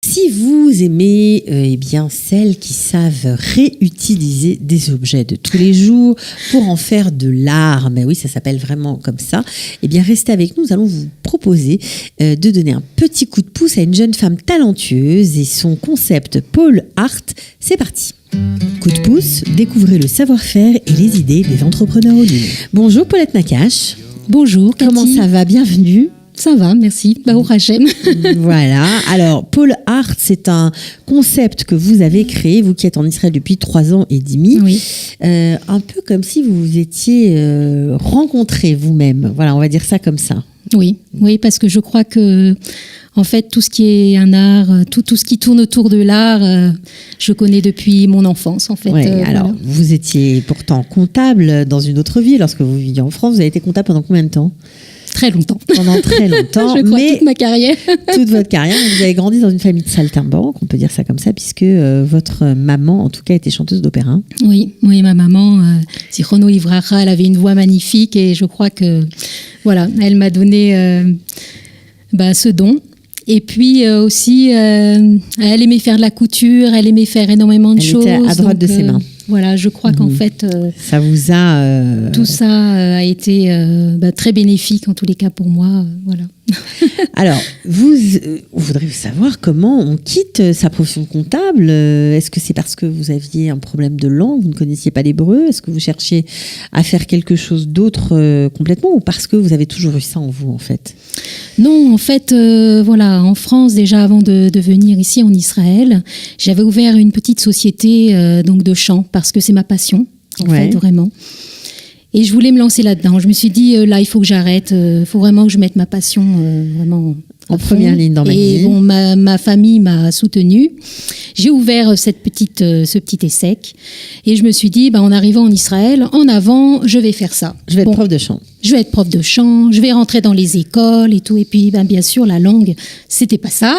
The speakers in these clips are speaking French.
Si vous aimez celles qui savent réutiliser des objets de tous les jours pour en faire de l'art, mais oui, ça s'appelle vraiment comme ça, restez avec nous, nous allons vous proposer de donner un petit coup de pouce à une jeune femme talentueuse et son concept Pôle Art. C'est parti. Coup de pouce, découvrez le savoir-faire et les idées des entrepreneurs au Lille. Bonjour Paulette Nakache. Bonjour Cathy. Comment ça va? Bienvenue. Ça va, merci. Au Hachem. Voilà. Alors, Pôle Art, c'est un concept que vous avez créé, vous qui êtes en Israël depuis 3 ans et demi. Oui. Un peu comme si vous vous étiez rencontrés vous-même. Voilà, on va dire ça comme ça. Oui, parce que je crois que, en fait, tout ce qui est un art, tout ce qui tourne autour de l'art, je connais depuis mon enfance, en fait. Ouais, alors, vous étiez pourtant comptable dans une autre vie lorsque vous viviez en France. Vous avez été comptable pendant combien de temps? Très longtemps. Pendant très longtemps. Je crois toute ma carrière. Toute votre carrière. Vous avez grandi dans une famille de saltimbanques, on peut dire ça comme ça, puisque votre maman, en tout cas, était chanteuse d'opéra. Oui, ma maman, Zichrono Livracha, elle avait une voix magnifique et je crois que, voilà, elle m'a donné ce don. Et puis aussi, elle aimait faire de la couture, elle aimait faire énormément de choses. Elle était à droite de ses mains. Voilà, je crois qu'en fait, ça vous a tout ça a été très bénéfique en tous les cas pour moi. Voilà. Alors, on voudrait savoir comment on quitte sa profession de comptable. Est-ce que c'est parce que vous aviez un problème de langue, vous ne connaissiez pas l'hébreu? Est-ce que vous cherchiez à faire quelque chose d'autre complètement, ou parce que vous avez toujours eu ça en vous, en fait? Non, en fait, en France, déjà avant de venir ici en Israël, j'avais ouvert une petite société donc de chant, parce que c'est ma passion, en fait, vraiment. Et je voulais me lancer là-dedans. Je me suis dit, là, il faut que j'arrête. Il faut vraiment que je mette ma passion vraiment en première ligne dans ma vie. Et bon, ma famille m'a soutenue. J'ai ouvert ce petit ESSEC. Et je me suis dit, en arrivant en Israël, en avant, je vais faire ça. Je vais être prof de chant. Je vais être prof de chant, je vais rentrer dans les écoles et tout. Et puis, bien sûr, la langue, c'était pas ça.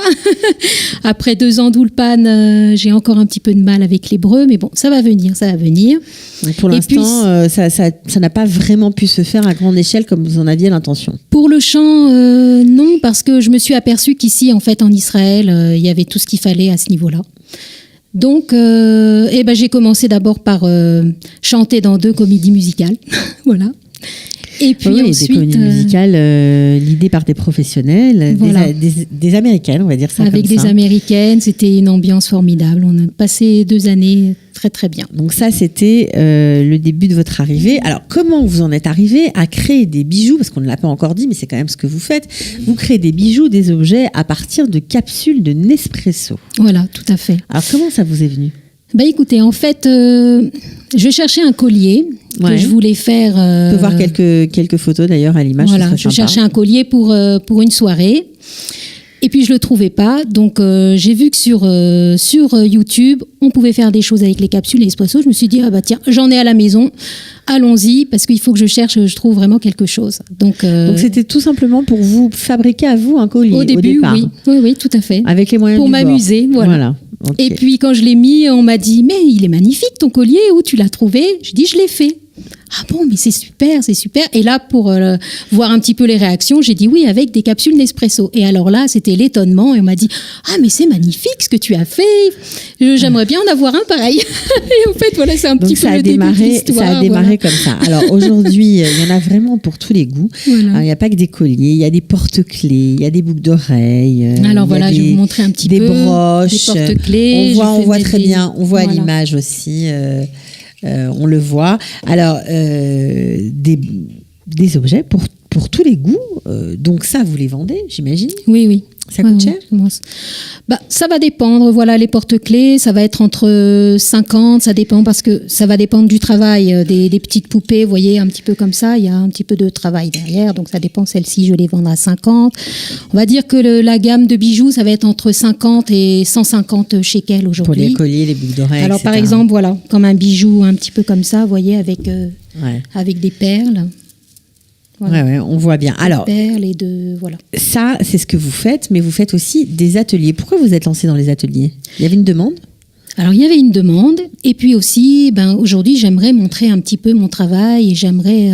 Après 2 ans d'Ulpan, j'ai encore un petit peu de mal avec l'hébreu, mais bon, ça va venir. Et pour l'instant, ça n'a pas vraiment pu se faire à grande échelle comme vous en aviez l'intention. Pour le chant, non, parce que je me suis aperçue qu'ici, en fait, en Israël, il y avait tout ce qu'il fallait à ce niveau-là. Donc, j'ai commencé d'abord par chanter dans 2 comédies musicales. Voilà. Et puis ensuite, des comédies musicales, l'idée par des professionnels, voilà. des Américaines, on va dire ça comme ça. Avec des Américaines, c'était une ambiance formidable. On a passé 2 années très très bien. Donc ça, c'était le début de votre arrivée. Alors, comment vous en êtes arrivé à créer des bijoux? Parce qu'on ne l'a pas encore dit, mais c'est quand même ce que vous faites. Vous créez des bijoux, des objets à partir de capsules de Nespresso. Voilà, tout à fait. Alors, comment ça vous est venu? Écoutez, en fait, je cherchais un collier que je voulais faire. On peut voir quelques photos d'ailleurs à l'image. Voilà, je cherchais un collier pour une soirée. Et puis je le trouvais pas, donc j'ai vu que sur YouTube, on pouvait faire des choses avec les capsules Nespresso. Je me suis dit tiens, j'en ai à la maison, allons-y, parce qu'il faut que je trouve vraiment quelque chose. Donc c'était tout simplement pour vous fabriquer à vous un collier au départ. Oui, tout à fait. Avec les moyens pour du bord. m'amuser, voilà. Okay. Et puis quand je l'ai mis, on m'a dit mais il est magnifique ton collier, où tu l'as trouvé? Je dis je l'ai fait. Ah bon, mais c'est super. Et là, pour voir un petit peu les réactions, j'ai dit oui, avec des capsules Nespresso. Et alors là, c'était l'étonnement. Et on m'a dit, ah, mais c'est magnifique ce que tu as fait. J'aimerais bien en avoir un pareil. Et en fait, voilà, c'est un petit peu le début de l'histoire. Ça a démarré comme ça. Alors aujourd'hui, il y en a vraiment pour tous les goûts. Voilà. Il n'y a pas que des colliers, il y a des porte-clés, il y a des boucles d'oreilles. Alors voilà, je vais vous montrer un petit peu. Des broches. Des porte-clés. On voit très bien. On voit à l'image aussi. On le voit. Alors, des objets pour tous les goûts. Donc ça, vous les vendez, j'imagine? Oui. Ça coûte cher? Ça va dépendre. Voilà, les porte-clés, ça va être entre 50, ça dépend parce que ça va dépendre du travail des petites poupées. Vous voyez, un petit peu comme ça, il y a un petit peu de travail derrière. Donc ça dépend. Celle-ci, je les vends à 50. On va dire que la gamme de bijoux, ça va être entre 50 et 150 shekels aujourd'hui. Pour les colliers, les boucles d'oreilles, alors, etc. par exemple, voilà, comme un bijou un petit peu comme ça, vous voyez, avec des perles. Voilà. On voit bien. Alors, voilà. Ça, c'est ce que vous faites, mais vous faites aussi des ateliers. Pourquoi vous êtes lancé dans les ateliers? Il y avait une demande? Alors, il y avait une demande. Et puis aussi, aujourd'hui, j'aimerais montrer un petit peu mon travail et j'aimerais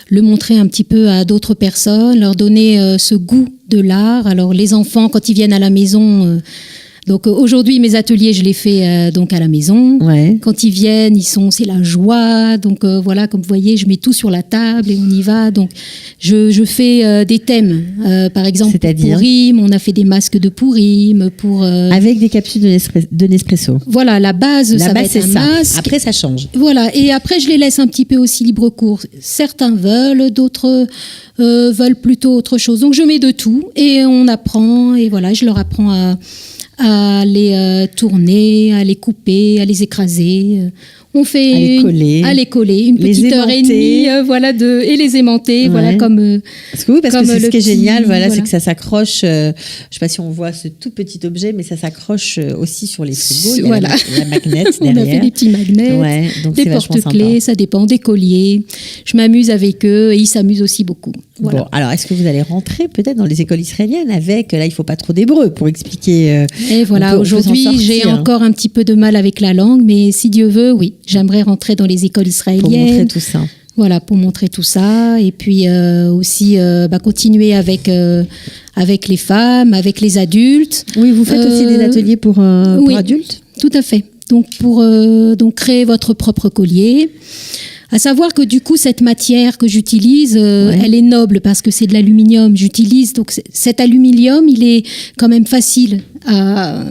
le montrer un petit peu à d'autres personnes, leur donner ce goût de l'art. Alors les enfants, quand ils viennent à la maison, donc aujourd'hui mes ateliers je les fais donc à la maison. Ouais. Quand ils viennent, c'est la joie. Donc voilà, comme vous voyez, je mets tout sur la table et on y va. Donc je fais des thèmes. Par exemple, C'est-à-dire Pourim, on a fait des masques de Pourim pour avec des capsules de Nespresso. voilà, la base, ça va être c'est un ça. masque. Après, ça change. Voilà, et après je les laisse un petit peu aussi libre cours. Certains veulent, d'autres veulent plutôt autre chose. Donc je mets de tout et on apprend. Et voilà, je leur apprends à les tourner, à les couper, à les écraser. On fait à les coller, une petite heure et demie, voilà, et les aimanter, ouais. voilà, comme parce que c'est ce qui est génial, voilà, voilà. c'est que ça s'accroche. Je sais pas si on voit ce tout petit objet, mais ça s'accroche aussi sur les frigos. Il y a voilà. la magnette On derrière. a fait des petits magnets, ouais, donc des c'est vachement porte-clés, sympa. ça dépend, des colliers. Je m'amuse avec eux et ils s'amusent aussi beaucoup. Voilà. Bon, alors est-ce que vous allez rentrer peut-être dans les écoles israéliennes avec, là il faut pas trop d'hébreu pour expliquer. Et voilà, aujourd'hui j'ai encore un petit peu de mal avec la langue, mais si Dieu veut, oui, j'aimerais rentrer dans les écoles israéliennes. Pour montrer tout ça. Voilà, pour montrer tout ça. Et puis aussi continuer avec les femmes, avec les adultes. Oui, vous faites aussi des ateliers pour adultes ? Tout à fait. Donc pour créer votre propre collier. À savoir que du coup, cette matière que j'utilise, elle est noble parce que c'est de l'aluminium. J'utilise donc cet aluminium, il est quand même facile à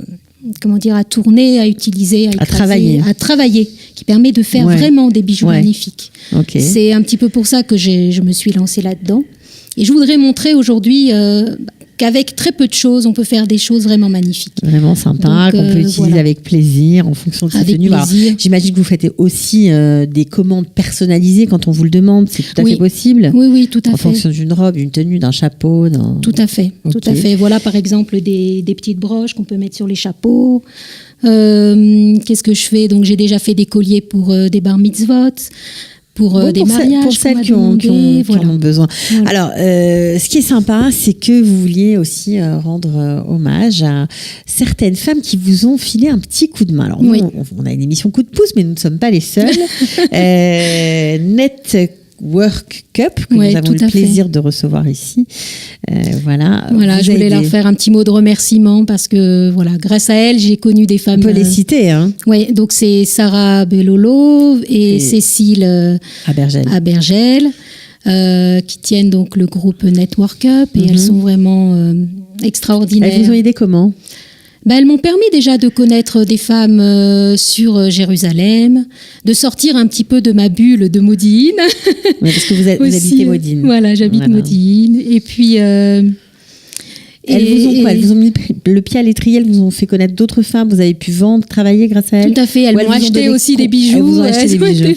tourner, à utiliser, à travailler, qui permet de faire vraiment des bijoux magnifiques. Okay. C'est un petit peu pour ça que je me suis lancée là-dedans. Et je voudrais montrer aujourd'hui qu'avec très peu de choses, on peut faire des choses vraiment magnifiques. Vraiment sympa, qu'on peut utiliser avec plaisir, en fonction de sa tenue. Alors, j'imagine que vous faites aussi des commandes personnalisées quand on vous le demande. C'est tout à fait possible. Oui, tout à fait. En fonction d'une robe, d'une tenue, d'un chapeau. Tout à fait, tout à fait. Voilà, par exemple, des petites broches qu'on peut mettre sur les chapeaux. Qu'est-ce que je fais ? Donc, j'ai déjà fait des colliers pour des bar mitzvot. Pour des mariages, pour celles qui en ont besoin. Voilà. Alors, ce qui est sympa, c'est que vous vouliez aussi rendre hommage à certaines femmes qui vous ont filé un petit coup de main. Alors, nous, on a une émission coup de pouce, mais nous ne sommes pas les seuls. Network Cup, que nous avons le plaisir de recevoir ici. Voilà, je voulais leur faire un petit mot de remerciement parce que, voilà, grâce à elles, j'ai connu des femmes. On peut les citer, hein. Oui, donc c'est Sarah Bellolo et Cécile Abergel, qui tiennent donc le groupe Network Cup et elles sont vraiment extraordinaires. Elles vous ont aidé comment ? Elles m'ont permis déjà de connaître des femmes sur Jérusalem, de sortir un petit peu de ma bulle de Modine. Oui, parce que vous habitez Modine. Voilà, j'habite Modine. Et puis... Elles vous ont mis le pied à l'étrier, elles vous ont fait connaître d'autres femmes, vous avez pu vendre, travailler grâce à elles. Tout à fait, elles m'ont acheté aussi des bijoux. Elles vous ont acheté des bijoux.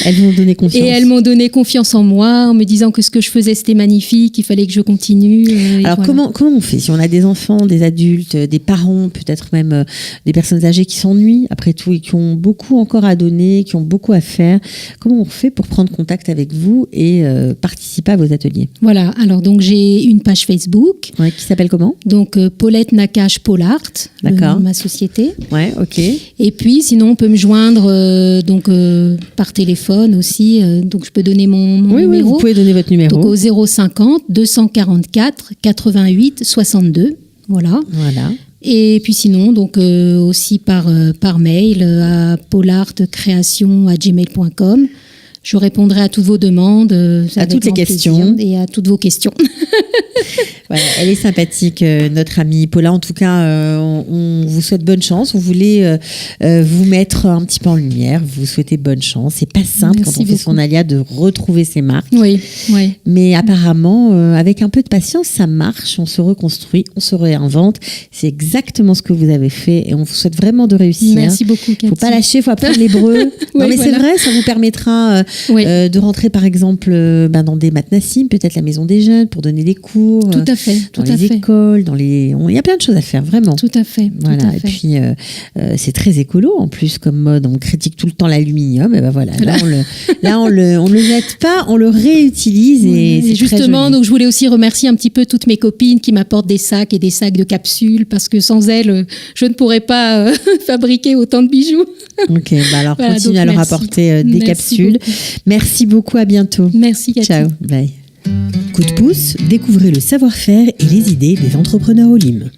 Elles vous ont donné confiance. Et elles m'ont donné confiance en moi, en me disant que ce que je faisais c'était magnifique, il fallait que je continue. Alors comment on fait si on a des enfants, des adultes, des parents, peut-être même des personnes âgées qui s'ennuient après tout et qui ont beaucoup encore à donner, qui ont beaucoup à faire. Comment on fait pour prendre contact avec vous et participer à vos ateliers ? Voilà, alors donc j'ai une page Facebook. Qui s'appelle comment ? Donc Paulette Nakache Polart, ma société. Ouais, ok. Et puis sinon on peut me joindre par téléphone aussi. Donc je peux donner mon numéro. Oui, vous pouvez donner votre numéro. Donc au 050 244 88 62. Voilà. Et puis sinon donc aussi par mail à polartcreation@gmail.com. Je répondrai à toutes vos demandes, à toutes les questions et à toutes vos questions. Voilà, elle est sympathique, notre amie Paula. En tout cas, on vous souhaite bonne chance. Vous voulez vous mettre un petit peu en lumière. Vous souhaitez bonne chance. C'est pas simple quand on fait son alia de retrouver ses marques. Oui. Mais apparemment, avec un peu de patience, ça marche. On se reconstruit, on se réinvente. C'est exactement ce que vous avez fait et on vous souhaite vraiment de réussir. Merci beaucoup, Cathy. Faut pas lâcher, faut apprendre l'hébreu. Non, mais c'est vrai, ça vous permettra de rentrer par exemple dans des matnassim, peut-être la maison des jeunes, pour donner des cours. Tout à fait. Dans les écoles, il y a plein de choses à faire, vraiment. Tout à fait. Voilà. Et puis, c'est très écolo en plus comme mode. On critique tout le temps l'aluminium. Et ben voilà. Là, on le jette pas, on le réutilise et c'est justement. Très joli. Donc, je voulais aussi remercier un petit peu toutes mes copines qui m'apportent des sacs et des sacs de capsules parce que sans elles, je ne pourrais pas fabriquer autant de bijoux. Ok. Alors, continuez à leur apporter des capsules. Beaucoup. Merci beaucoup, à bientôt. Merci Cathy. Ciao, bye. Coup de pouce, découvrez le savoir-faire et les idées des entrepreneurs Olim.